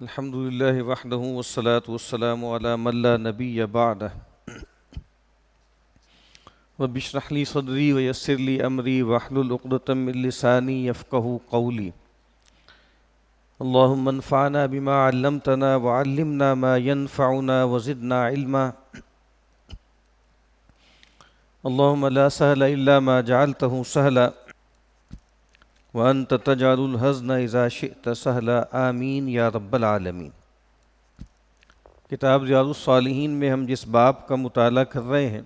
الحمد لله وحده والصلاة والسلام على من لا نبي بعده رب اشرح لي صدري ويسر لي أمري واحلل عقدة من لساني يفقهوا قولي اللهم انفعنا بما علمتنا وعلمنا ما ينفعنا وزدنا علما اللهم لا سهل إلا ما جعلته سهلا وأنت تجعل الحزن إذا شئت سهلا آمین یا رب العالمین۔ کتاب ریاض الصالحین میں ہم جس باب کا مطالعہ کر رہے ہیں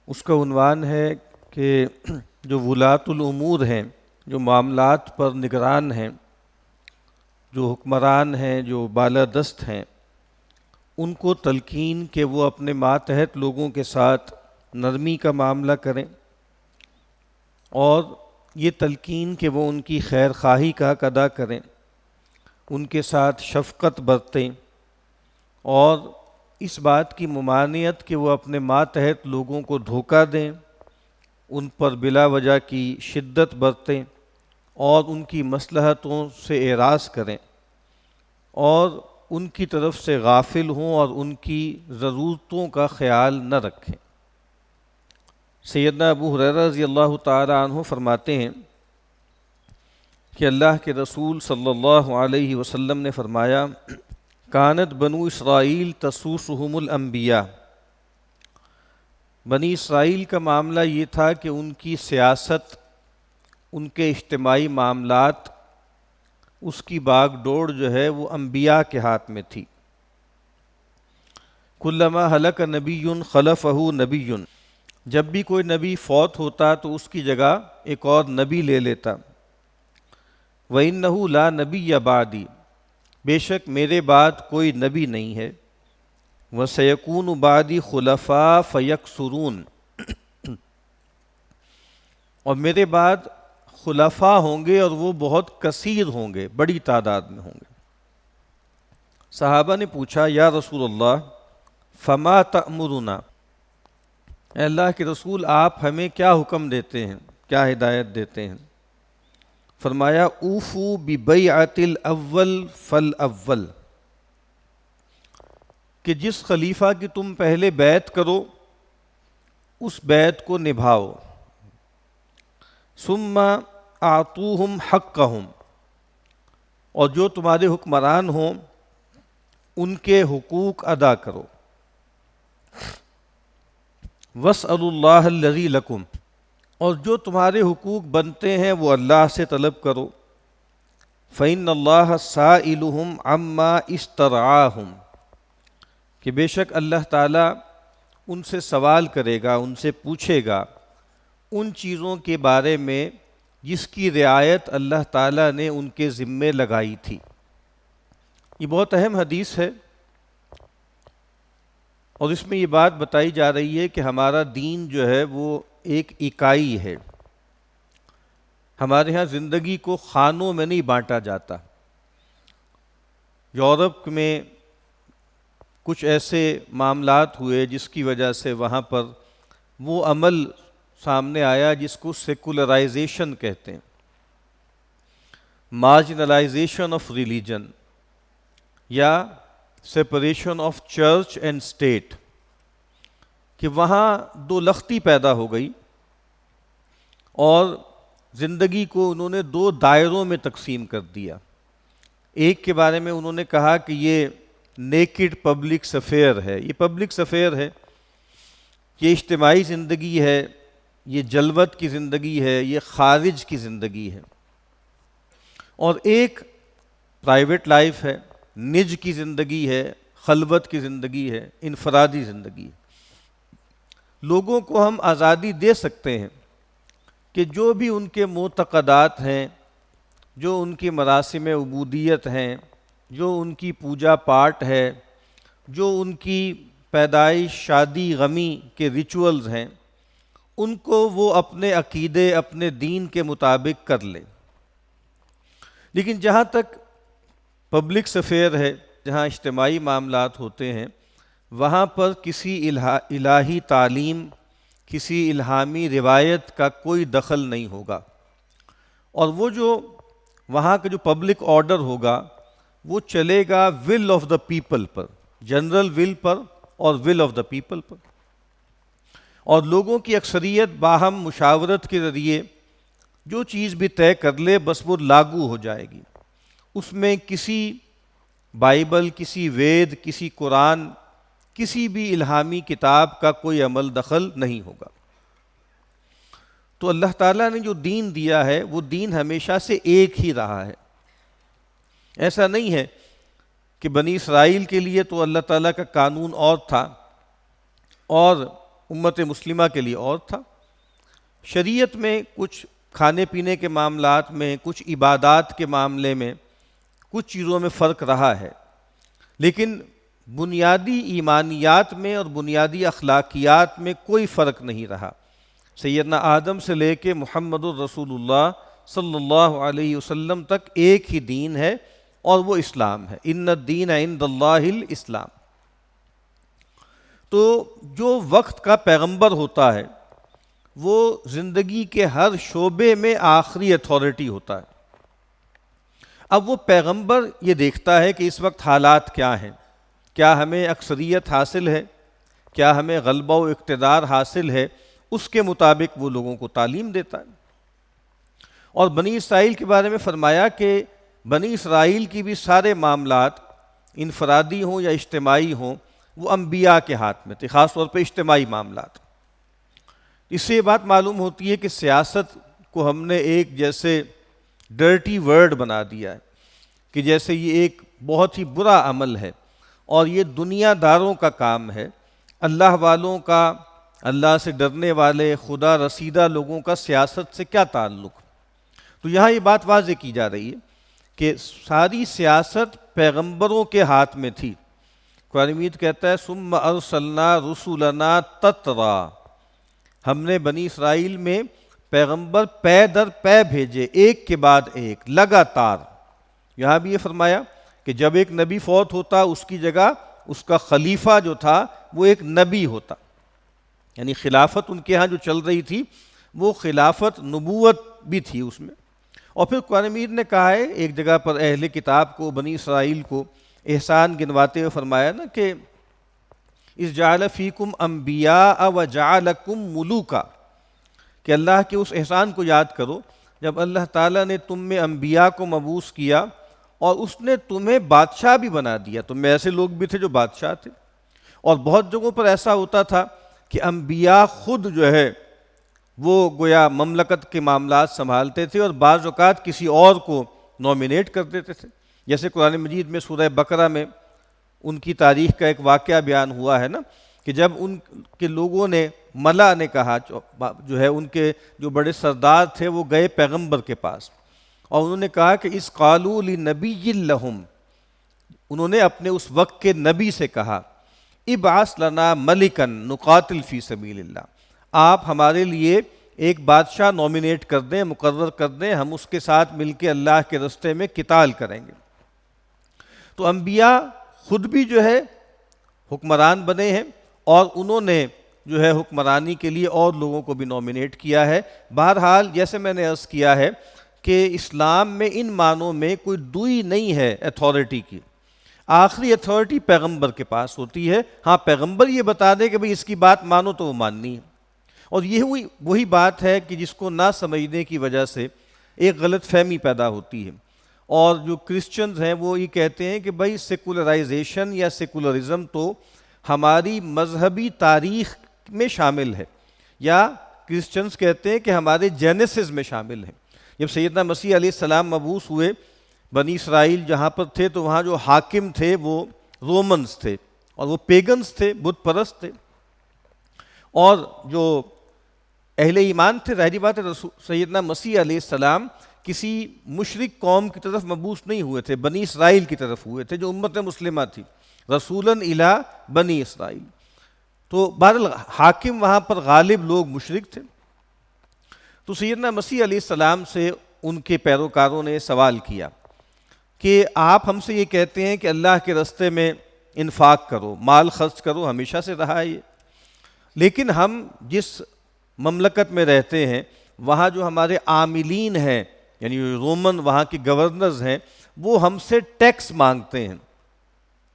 اس کا عنوان ہے کہ جو ولاۃ الامور ہیں، جو معاملات پر نگران ہیں، جو حکمران ہیں، جو بالادست ہیں، ان کو تلقین کہ وہ اپنے ماتحت لوگوں کے ساتھ نرمی کا معاملہ کریں، اور یہ تلقین کہ وہ ان کی خیر خواہی کا حق ادا کریں، ان کے ساتھ شفقت برتیں، اور اس بات کی ممانعت کہ وہ اپنے ماتحت لوگوں کو دھوکہ دیں، ان پر بلا وجہ کی شدت برتیں اور ان کی مصلحتوں سے اعراض کریں اور ان کی طرف سے غافل ہوں اور ان کی ضرورتوں کا خیال نہ رکھیں۔ سیدنا ابو ہریرہ رضی اللہ تعالی عنہ فرماتے ہیں کہ اللہ کے رسول صلی اللہ علیہ وسلم نے فرمایا، کانت بنو اسرائیل تسوسہم الانبیاء، بنی اسرائیل کا معاملہ یہ تھا کہ ان کی سیاست، ان کے اجتماعی معاملات، اس کی باغ ڈور جو ہے وہ انبیاء کے ہاتھ میں تھی۔ کلما ہلک نبی خلفہ نبی، جب بھی کوئی نبی فوت ہوتا تو اس کی جگہ ایک اور نبی لے لیتا۔ وَإِنَّهُ لَا نَبِيَّ بَعْدِي، بے شک میرے بعد کوئی نبی نہیں ہے۔ وَسَيَكُونُ بَعْدِي خُلَفَاء فَيَكْثُرُونَ، اور میرے بعد خلفاء ہوں گے اور وہ بہت کثیر ہوں گے، بڑی تعداد میں ہوں گے۔ صحابہ نے پوچھا، یا رسول اللہ فما تأمرنا، اے اللہ کے رسول آپ ہمیں کیا حکم دیتے ہیں، کیا ہدایت دیتے ہیں؟ فرمایا، اوفو ببیعۃ الاول فالاول، کہ جس خلیفہ کی تم پہلے بیعت کرو اس بیعت کو نبھاؤ۔ ثم اعطوہم حقہم، اور جو تمہارے حکمران ہوں ان کے حقوق ادا کرو۔ واسألوا اللہ الذی لکم، اور جو تمہارے حقوق بنتے ہیں وہ اللہ سے طلب کرو۔ فإن اللہ سائلہم عما استرعاہم، کہ بے شک اللہ تعالیٰ ان سے سوال کرے گا، ان سے پوچھے گا ان چیزوں کے بارے میں جس کی رعایت اللہ تعالیٰ نے ان کے ذمے لگائی تھی۔ یہ بہت اہم حدیث ہے، اور اس میں یہ بات بتائی جا رہی ہے کہ ہمارا دین جو ہے وہ ایک اکائی ہے۔ ہمارے ہاں زندگی کو خانوں میں نہیں بانٹا جاتا۔ یورپ میں کچھ ایسے معاملات ہوئے جس کی وجہ سے وہاں پر وہ عمل سامنے آیا جس کو سیکولرائزیشن کہتے ہیں، مارجنلائزیشن آف ریلیجن، یا separation of church and state, کہ وہاں دو لختی پیدا ہو گئی اور زندگی کو انہوں نے دو دائروں میں تقسیم کر دیا۔ ایک کے بارے میں انہوں نے کہا کہ یہ نیکڈ پبلک افیئر ہے، یہ پبلک افیئر ہے، یہ اجتماعی زندگی ہے، یہ جلوت کی زندگی ہے، یہ خارج کی زندگی ہے۔ اور ایک پرائیویٹ لائف ہے، نج کی زندگی ہے، خلوت کی زندگی ہے، انفرادی زندگی ہے۔ لوگوں کو ہم آزادی دے سکتے ہیں کہ جو بھی ان کے معتقدات ہیں، جو ان کی مراسم عبودیت ہیں، جو ان کی پوجا پاٹ ہے، جو ان کی پیدائش، شادی، غمی کے ریچولز ہیں، ان کو وہ اپنے عقیدے، اپنے دین کے مطابق کر لیں۔ لیکن جہاں تک پبلک افیئر ہے، جہاں اجتماعی معاملات ہوتے ہیں، وہاں پر کسی الہی تعلیم، کسی الہامی روایت کا کوئی دخل نہیں ہوگا، اور وہ جو وہاں کا جو پبلک آرڈر ہوگا وہ چلے گا ول آف دا پیپل پر، جنرل ول پر اور ول آف دا پیپل پر، اور لوگوں کی اکثریت باہم مشاورت کے ذریعے جو چیز بھی طے کر لے بس وہ لاگو ہو جائے گی. اس میں کسی بائبل، کسی وید، کسی قرآن، کسی بھی الہامی کتاب کا کوئی عمل دخل نہیں ہوگا. تو اللہ تعالیٰ نے جو دین دیا ہے وہ دین ہمیشہ سے ایک ہی رہا ہے. ایسا نہیں ہے کہ بنی اسرائیل کے لیے تو اللہ تعالیٰ کا قانون اور تھا اور امت مسلمہ کے لیے اور تھا. شریعت میں کچھ کھانے پینے کے معاملات میں، کچھ عبادات کے معاملے میں، کچھ چیزوں میں فرق رہا ہے، لیکن بنیادی ایمانیات میں اور بنیادی اخلاقیات میں کوئی فرق نہیں رہا. سیدنا آدم سے لے کے محمد الرسول اللہ صلی اللہ علیہ وسلم تک ایک ہی دین ہے اور وہ اسلام ہے. ان الدین عند اللہ الاسلام. تو جو وقت کا پیغمبر ہوتا ہے وہ زندگی کے ہر شعبے میں آخری اتھارٹی ہوتا ہے. اب وہ پیغمبر یہ دیکھتا ہے کہ اس وقت حالات کیا ہیں، کیا ہمیں اکثریت حاصل ہے، کیا ہمیں غلبہ و اقتدار حاصل ہے، اس کے مطابق وہ لوگوں کو تعلیم دیتا ہے. اور بنی اسرائیل کے بارے میں فرمایا کہ بنی اسرائیل کی بھی سارے معاملات انفرادی ہوں یا اجتماعی ہوں وہ انبیاء کے ہاتھ میں تھے، خاص طور پہ اجتماعی معاملات. اس سے یہ بات معلوم ہوتی ہے کہ سیاست کو ہم نے ایک جیسے ڈرٹی ورڈ بنا دیا ہے کہ جیسے یہ ایک بہت ہی برا عمل ہے اور یہ دنیا داروں کا کام ہے. اللہ والوں کا، اللہ سے ڈرنے والے خدا رسیدہ لوگوں کا سیاست سے کیا تعلق؟ تو یہاں یہ بات واضح کی جا رہی ہے کہ ساری سیاست پیغمبروں کے ہاتھ میں تھی. قرآن مجید کہتا ہے ثم ارسلنا رسولنا تترا، ہم نے بنی اسرائیل میں پیغمبر پے در پے بھیجے، ایک کے بعد ایک، لگاتار. یہاں بھی یہ فرمایا کہ جب ایک نبی فوت ہوتا اس کی جگہ اس کا خلیفہ جو تھا وہ ایک نبی ہوتا. یعنی خلافت ان کے ہاں جو چل رہی تھی وہ خلافت نبوت بھی تھی اس میں. اور پھر قرآن مجید نے کہا ہے ایک جگہ پر اہل کتاب کو، بنی اسرائیل کو احسان گنواتے ہوئے فرمایا نا کہ اذ جعل فیکم انبیاء وجعلکم ملوکا، کہ اللہ کے اس احسان کو یاد کرو جب اللہ تعالیٰ نے تم میں انبیاء کو مبعوث کیا اور اس نے تمہیں بادشاہ بھی بنا دیا. تم میں ایسے لوگ بھی تھے جو بادشاہ تھے، اور بہت جگہوں پر ایسا ہوتا تھا کہ انبیاء خود جو ہے وہ گویا مملکت کے معاملات سنبھالتے تھے اور بعض اوقات کسی اور کو نومینیٹ کر دیتے تھے. جیسے قرآن مجید میں سورہ بقرہ میں ان کی تاریخ کا ایک واقعہ بیان ہوا ہے نا کہ جب ان کے لوگوں نے، ملا نے کہا، جو ہے ان کے جو بڑے سردار تھے وہ گئے پیغمبر کے پاس اور انہوں نے کہا کہ اس قالوا لنبی لہم، انہوں نے اپنے اس وقت کے نبی سے کہا ابعث لنا ملکا نقاتل فی سبیل اللہ، آپ ہمارے لیے ایک بادشاہ نومینیٹ کر دیں، مقرر کر دیں، ہم اس کے ساتھ مل کے اللہ کے راستے میں قتال کریں گے. تو انبیاء خود بھی جو ہے حکمران بنے ہیں اور انہوں نے جو ہے حکمرانی کے لیے اور لوگوں کو بھی نومینیٹ کیا ہے. بہرحال جیسے میں نے عرض کیا ہے کہ اسلام میں ان معنوں میں کوئی دوئی نہیں ہے اتھارٹی کی. آخری اتھارٹی پیغمبر کے پاس ہوتی ہے. ہاں پیغمبر یہ بتا دے کہ بھئی اس کی بات مانو تو وہ ماننی ہے. اور یہ وہی بات ہے کہ جس کو نہ سمجھنے کی وجہ سے ایک غلط فہمی پیدا ہوتی ہے. اور جو کرسچنز ہیں وہ یہ کہتے ہیں کہ بھئی سیکولرائزیشن یا سیکولرزم تو ہماری مذہبی تاریخ میں شامل ہے، یا کرسچنز کہتے ہیں کہ ہمارے جینیسس میں شامل ہے. جب سیدنا مسیح علیہ السلام مبعوث ہوئے، بنی اسرائیل جہاں پر تھے تو وہاں جو حاکم تھے وہ رومنز تھے اور وہ پیگنز تھے، بت پرست تھے. اور جو اہل ایمان تھے، ظاہری بات ہے سیدنا مسیح علیہ السلام کسی مشرک قوم کی طرف مبعوث نہیں ہوئے تھے، بنی اسرائیل کی طرف ہوئے تھے جو امت مسلمہ تھی، رسولاً الی بنی اسرائیل. تو بہرحال حاکم وہاں پر غالب لوگ مشرک تھے. تو سیدنا مسیح علیہ السلام سے ان کے پیروکاروں نے سوال کیا کہ آپ ہم سے یہ کہتے ہیں کہ اللہ کے راستے میں انفاق کرو، مال خرچ کرو، ہمیشہ سے رہا ہے یہ، لیکن ہم جس مملکت میں رہتے ہیں وہاں جو ہمارے عاملین ہیں یعنی رومن وہاں کے گورنرز ہیں وہ ہم سے ٹیکس مانگتے ہیں،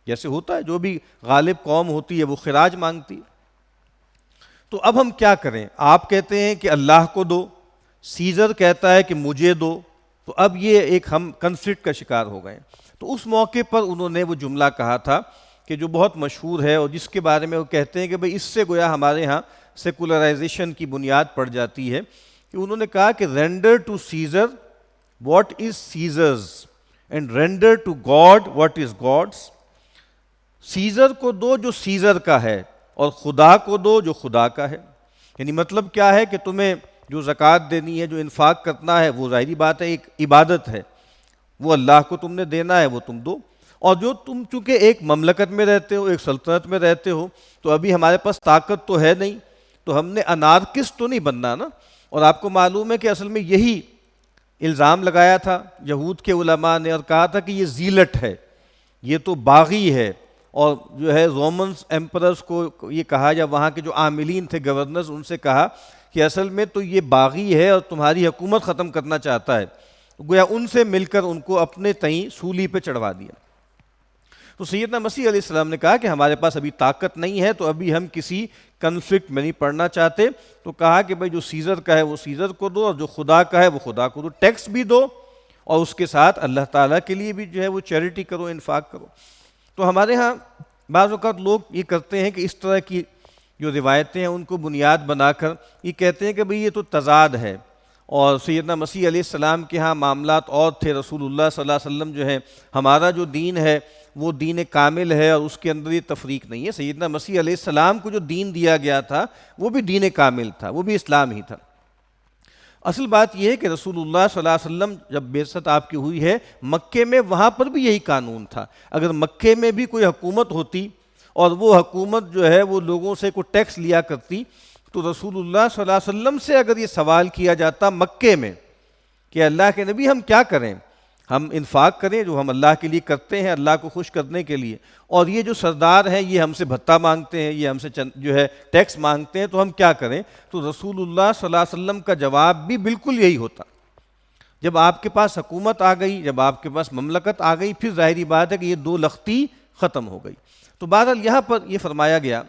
جیسے ہوتا ہے جو بھی غالب قوم ہوتی ہے وہ خراج مانگتی ہے۔ تو اب ہم کیا کریں؟ آپ کہتے ہیں کہ اللہ کو دو، سیزر کہتا ہے کہ مجھے دو، تو اب یہ ایک ہم کنفلکٹ کا شکار ہو گئے۔ تو اس موقع پر انہوں نے وہ جملہ کہا تھا کہ جو بہت مشہور ہے اور جس کے بارے میں وہ کہتے ہیں کہ بھئی اس سے گویا ہمارے ہاں سیکولرائزیشن کی بنیاد پڑ جاتی ہے، کہ انہوں نے کہا کہ render to Caesar what is Caesar's and render to God what is God's. Caesar کو دو جو سیزر کا ہے اور خدا کو دو جو خدا کا ہے۔ یعنی مطلب کیا ہے کہ تمہیں جو زکوٰۃ دینی ہے، جو انفاق کرنا ہے، وہ ظاہری بات ہے ایک عبادت ہے، وہ اللہ کو تم نے دینا ہے، وہ تم دو۔ اور جو تم چونکہ ایک مملکت میں رہتے ہو، ایک سلطنت میں رہتے ہو، تو ابھی ہمارے پاس طاقت تو ہے نہیں، تو ہم نے انارکسٹ تو نہیں بننا نا۔ اور آپ کو معلوم ہے کہ اصل میں یہی الزام لگایا تھا یہود کے علماء نے، اور کہا تھا کہ یہ زیلٹ ہے، یہ تو باغی ہے، اور جو ہے رومنس ایمپررز کو یہ کہا، یا وہاں کے جو عاملین تھے گورنرز ان سے کہا کہ اصل میں تو یہ باغی ہے اور تمہاری حکومت ختم کرنا چاہتا ہے، گویا ان سے مل کر ان کو اپنے تئیں سولی پہ چڑھوا دیا۔ تو سیدنا مسیح علیہ السلام نے کہا کہ ہمارے پاس ابھی طاقت نہیں ہے، تو ابھی ہم کسی کنفلکٹ میں نہیں پڑنا چاہتے، تو کہا کہ بھئی جو سیزر کا ہے وہ سیزر کو دو، اور جو خدا کا ہے وہ خدا کو دو، ٹیکس بھی دو، اور اس کے ساتھ اللہ تعالیٰ کے لیے بھی جو ہے وہ چیریٹی کرو، انفاق کرو۔ تو ہمارے ہاں بعض اوقات لوگ یہ کرتے ہیں کہ اس طرح کی جو روایتیں ہیں ان کو بنیاد بنا کر یہ کہتے ہیں کہ بھئی یہ تو تضاد ہے، اور سیدنا مسیح علیہ السلام کے ہاں معاملات اور تھے، رسول اللہ صلی اللہ علیہ وسلم جو ہے، ہمارا جو دین ہے وہ دین کامل ہے اور اس کے اندر یہ تفریق نہیں ہے۔ سیدنا مسیح علیہ السلام کو جو دین دیا گیا تھا وہ بھی دین کامل تھا، وہ بھی اسلام ہی تھا۔ اصل بات یہ ہے کہ رسول اللہ صلی اللہ علیہ وسلم جب بعثت آپ کی ہوئی ہے مکے میں، وہاں پر بھی یہی قانون تھا۔ اگر مکے میں بھی کوئی حکومت ہوتی اور وہ حکومت جو ہے وہ لوگوں سے کوئی ٹیکس لیا کرتی، تو رسول اللہ صلی اللہ علیہ وسلم سے اگر یہ سوال کیا جاتا مکے میں کہ اللہ کے نبی ہم کیا کریں، ہم انفاق کریں جو ہم اللہ کے لیے کرتے ہیں، اللہ کو خوش کرنے کے لیے، اور یہ جو سردار ہیں یہ ہم سے بھتہ مانگتے ہیں، یہ ہم سے جو ہے ٹیکس مانگتے ہیں، تو ہم کیا کریں؟ تو رسول اللہ صلی اللہ علیہ وسلم کا جواب بھی بالکل یہی ہوتا۔ جب آپ کے پاس حکومت آ گئی، جب آپ کے پاس مملکت آ گئی، پھر ظاہری بات ہے کہ یہ دو لختی ختم ہو گئی۔ تو بہرحال یہاں پر یہ فرمایا گیا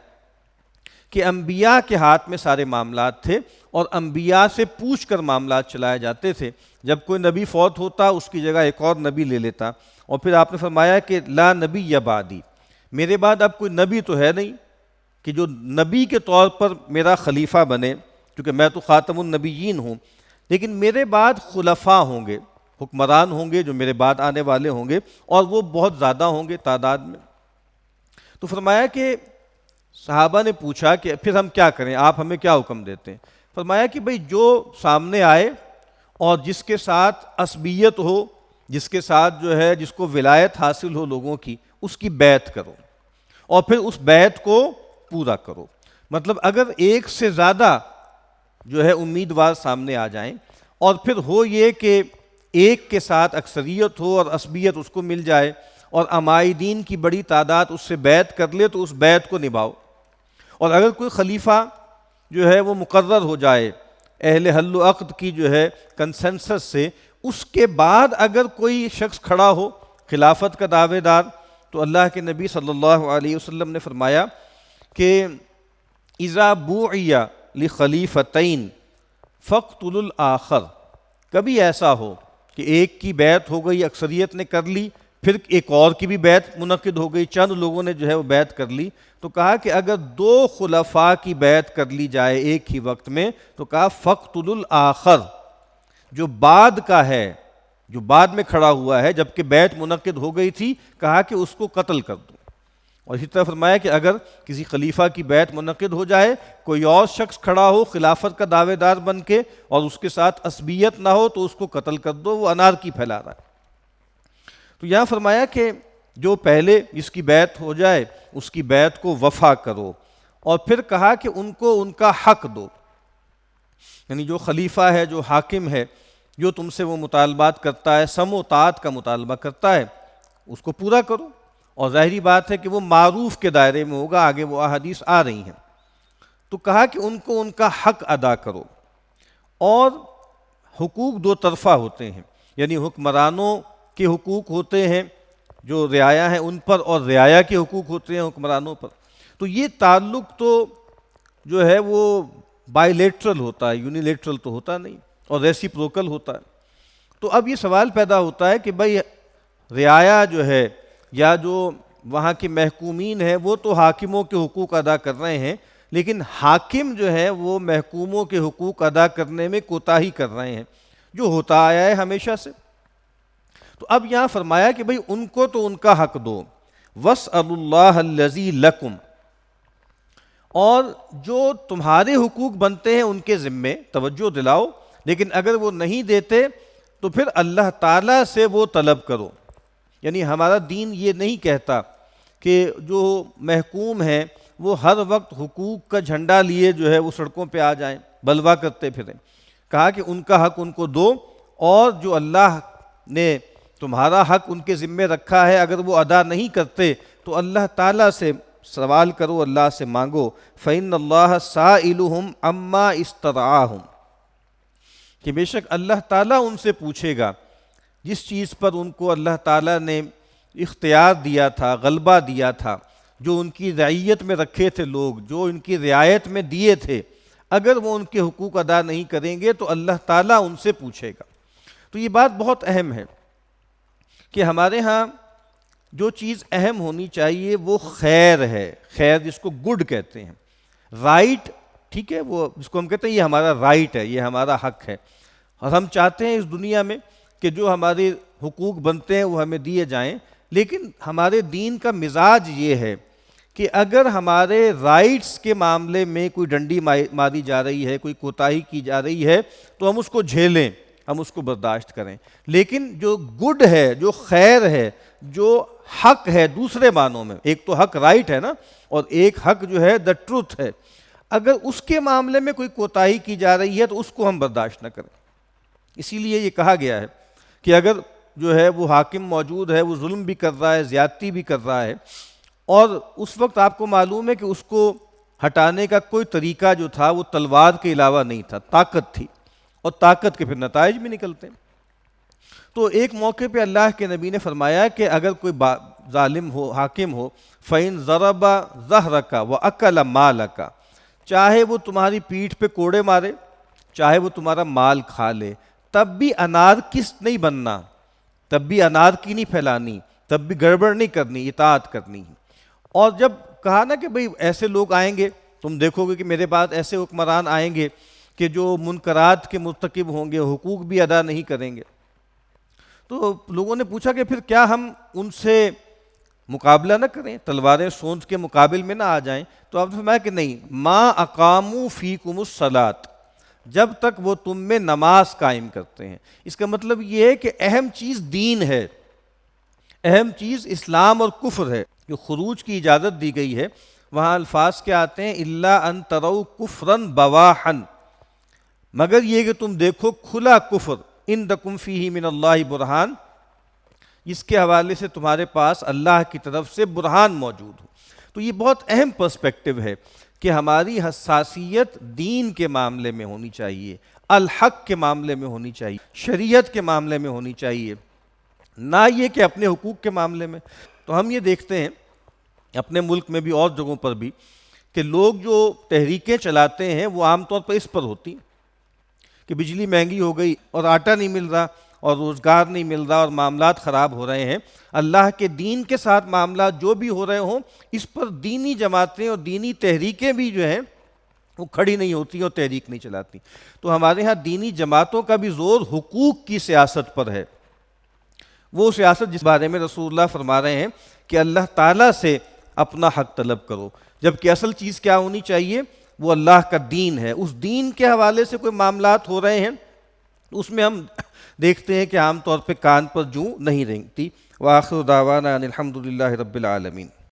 کہ انبیاء کے ہاتھ میں سارے معاملات تھے، اور انبیاء سے پوچھ کر معاملات چلائے جاتے تھے۔ جب کوئی نبی فوت ہوتا اس کی جگہ ایک اور نبی لے لیتا، اور پھر آپ نے فرمایا کہ لا نبی یا بعدی، میرے بعد اب کوئی نبی تو ہے نہیں کہ جو نبی کے طور پر میرا خلیفہ بنے، کیونکہ میں تو خاتم النبیین ہوں، لیکن میرے بعد خلفاء ہوں گے، حکمران ہوں گے جو میرے بعد آنے والے ہوں گے، اور وہ بہت زیادہ ہوں گے تعداد میں۔ تو فرمایا کہ صحابہ نے پوچھا کہ پھر ہم کیا کریں، آپ ہمیں کیا حکم دیتے ہیں؟ فرمایا کہ بھئی جو سامنے آئے اور جس کے ساتھ عصبیت ہو، جس کے ساتھ جو ہے جس کو ولایت حاصل ہو لوگوں کی، اس کی بیعت کرو، اور پھر اس بیعت کو پورا کرو۔ مطلب اگر ایک سے زیادہ جو ہے امیدوار سامنے آ جائیں، اور پھر ہو یہ کہ ایک کے ساتھ اکثریت ہو اور عصبیت اس کو مل جائے، اور عمائدین کی بڑی تعداد اس سے بیعت کر لے، تو اس بیعت کو نبھاؤ۔ اور اگر کوئی خلیفہ جو ہے وہ مقرر ہو جائے اہل حل و عقد کی جو ہے کنسنسس سے، اس کے بعد اگر کوئی شخص کھڑا ہو خلافت کا دعوے دار، تو اللہ کے نبی صلی اللہ علیہ وسلم نے فرمایا کہ اذا بوعی لخلیفتین فاقتلوا الآخر، کبھی ایسا ہو کہ ایک کی بیعت ہو گئی، اکثریت نے کر لی، پھر ایک اور کی بھی بیعت منعقد ہو گئی، چند لوگوں نے جو ہے وہ بیعت کر لی، تو کہا کہ اگر دو خلفاء کی بیعت کر لی جائے ایک ہی وقت میں، تو کہا فاقتلوا الآخر، جو بعد کا ہے، جو بعد میں کھڑا ہوا ہے جبکہ بیعت منعقد ہو گئی تھی، کہا کہ اس کو قتل کر دو۔ اور اسی طرح فرمایا کہ اگر کسی خلیفہ کی بیعت منعقد ہو جائے، کوئی اور شخص کھڑا ہو خلافت کا دعوے دار بن کے، اور اس کے ساتھ عصبیت نہ ہو، تو اس کو قتل کر دو، وہ انارکی پھیلا رہا ہے۔ تو یہاں فرمایا کہ جو پہلے جس کی بیعت ہو جائے اس کی بیعت کو وفا کرو، اور پھر کہا کہ ان کو ان کا حق دو، یعنی جو خلیفہ ہے، جو حاکم ہے، جو تم سے وہ مطالبات کرتا ہے، سم و طاعت کا مطالبہ کرتا ہے، اس کو پورا کرو، اور ظاہری بات ہے کہ وہ معروف کے دائرے میں ہوگا، آگے وہ احادیث آ رہی ہیں۔ تو کہا کہ ان کو ان کا حق ادا کرو، اور حقوق دو طرفہ ہوتے ہیں، یعنی حکمرانوں کے حقوق ہوتے ہیں جو رعایا ہیں ان پر، اور رعایا کے حقوق ہوتے ہیں حکمرانوں پر. تو یہ تعلق تو جو ہے وہ بائی لیٹرل ہوتا ہے، یونیلیٹرل تو ہوتا نہیں، اور ریسیپروکل ہوتا ہے. تو اب یہ سوال پیدا ہوتا ہے کہ بھائی رعایا جو ہے یا جو وہاں کے محکومین ہیں وہ تو حاکموں کے حقوق ادا کر رہے ہیں، لیکن حاکم جو ہے وہ محکوموں کے حقوق ادا کرنے میں کوتاہی کر رہے ہیں، جو ہوتا آیا ہے ہمیشہ سے. تو اب یہاں فرمایا کہ بھئی ان کو تو ان کا حق دو، وَاسْأَلُوا اللَّهَ الَّذِي لَكُمْ، اور جو تمہارے حقوق بنتے ہیں ان کے ذمے توجہ دلاؤ، لیکن اگر وہ نہیں دیتے تو پھر اللہ تعالیٰ سے وہ طلب کرو. یعنی ہمارا دین یہ نہیں کہتا کہ جو محکوم ہیں وہ ہر وقت حقوق کا جھنڈا لیے جو ہے وہ سڑکوں پہ آ جائیں، بلوا کرتے پھریں. کہا کہ ان کا حق ان کو دو، اور جو اللہ نے تمہارا حق ان کے ذمے رکھا ہے اگر وہ ادا نہیں کرتے تو اللہ تعالیٰ سے سوال کرو، اللہ سے مانگو. فَإِنَّ اللَّهَ سَائِلُهُمْ عَمَّا اسْتَرْعَاهُمْ، کہ بے شک اللہ تعالیٰ ان سے پوچھے گا جس چیز پر ان کو اللہ تعالیٰ نے اختیار دیا تھا، غلبہ دیا تھا، جو ان کی رعیت میں رکھے تھے لوگ، جو ان کی رعایت میں دیے تھے، اگر وہ ان کے حقوق ادا نہیں کریں گے تو اللہ تعالیٰ ان سے پوچھے گا. تو یہ بات بہت اہم ہے کہ ہمارے ہاں جو چیز اہم ہونی چاہیے وہ خیر ہے، خیر جس کو گڈ کہتے ہیں، رائٹ، ٹھیک ہے، وہ جس کو ہم کہتے ہیں یہ ہمارا رائٹ ہے، یہ ہمارا حق ہے، اور ہم چاہتے ہیں اس دنیا میں کہ جو ہمارے حقوق بنتے ہیں وہ ہمیں دیے جائیں. لیکن ہمارے دین کا مزاج یہ ہے کہ اگر ہمارے رائٹس کے معاملے میں کوئی ڈنڈی ماری جا رہی ہے، کوئی کوتاہی کی جا رہی ہے تو ہم اس کو جھیلیں، ہم اس کو برداشت کریں. لیکن جو گڈ ہے، جو خیر ہے، جو حق ہے دوسرے معنوں میں، ایک تو حق رائٹ ہے نا، اور ایک حق جو ہے دا ٹروتھ ہے، اگر اس کے معاملے میں کوئی کوتاہی کی جا رہی ہے تو اس کو ہم برداشت نہ کریں. اسی لیے یہ کہا گیا ہے کہ اگر جو ہے وہ حاکم موجود ہے، وہ ظلم بھی کر رہا ہے، زیادتی بھی کر رہا ہے، اور اس وقت آپ کو معلوم ہے کہ اس کو ہٹانے کا کوئی طریقہ جو تھا وہ تلوار کے علاوہ نہیں تھا، طاقت تھی، اور طاقت کے پھر نتائج بھی نکلتے ہیں. تو ایک موقع پہ اللہ کے نبی نے فرمایا کہ اگر کوئی ظالم ہو، حاکم ہو، فَإِن ضَرَبَ ظَهْرَكَ وَأَكَلَ مَالَكَ، چاہے وہ تمہاری پیٹھ پہ کوڑے مارے، چاہے وہ تمہارا مال کھا لے، تب بھی انارکسٹ نہیں بننا، تب بھی انارکی نہیں پھیلانی، تب بھی گڑبڑ نہیں کرنی، اطاعت کرنی. اور جب کہا نا کہ بھئی ایسے لوگ آئیں گے، تم دیکھو گے کہ میرے بعد ایسے حکمران آئیں گے کہ جو منکرات کے مرتکب ہوں گے، حقوق بھی ادا نہیں کریں گے. تو لوگوں نے پوچھا کہ پھر کیا ہم ان سے مقابلہ نہ کریں، تلواریں سونت کے مقابل میں نہ آ جائیں؟ تو آپ نے فرمایا کہ نہیں، ما اقاموا فیکم الصلاۃ، جب تک وہ تم میں نماز قائم کرتے ہیں. اس کا مطلب یہ ہے کہ اہم چیز دین ہے، اہم چیز اسلام اور کفر ہے. جو خروج کی اجازت دی گئی ہے وہاں الفاظ کیا آتے ہیں؟ الا ان تروا کفرا بواحا، مگر یہ کہ تم دیکھو کھلا کفر، عندکم فیہ من اللہ برہان، اس کے حوالے سے تمہارے پاس اللہ کی طرف سے برہان موجود ہو. تو یہ بہت اہم پرسپیکٹو ہے کہ ہماری حساسیت دین کے معاملے میں ہونی چاہیے، الحق کے معاملے میں ہونی چاہیے، شریعت کے معاملے میں ہونی چاہیے، نہ یہ کہ اپنے حقوق کے معاملے میں. تو ہم یہ دیکھتے ہیں اپنے ملک میں بھی اور جگہوں پر بھی کہ لوگ جو تحریکیں چلاتے ہیں وہ عام طور پر اس پر ہوتی ہیں کہ بجلی مہنگی ہو گئی اور آٹا نہیں مل رہا اور روزگار نہیں مل رہا اور معاملات خراب ہو رہے ہیں. اللہ کے دین کے ساتھ معاملات جو بھی ہو رہے ہوں، اس پر دینی جماعتیں اور دینی تحریکیں بھی جو ہیں وہ کھڑی نہیں ہوتی اور تحریک نہیں چلاتی. تو ہمارے ہاں دینی جماعتوں کا بھی زور حقوق کی سیاست پر ہے، وہ سیاست جس بارے میں رسول اللہ فرما رہے ہیں کہ اللہ تعالیٰ سے اپنا حق طلب کرو، جبکہ اصل چیز کیا ہونی چاہیے؟ وہ اللہ کا دین ہے. اس دین کے حوالے سے کوئی معاملات ہو رہے ہیں تو اس میں ہم دیکھتے ہیں کہ عام طور پہ کان پر جوں نہیں رینگتی. وآخر دعوانا ان الحمد للہ رب العالمین.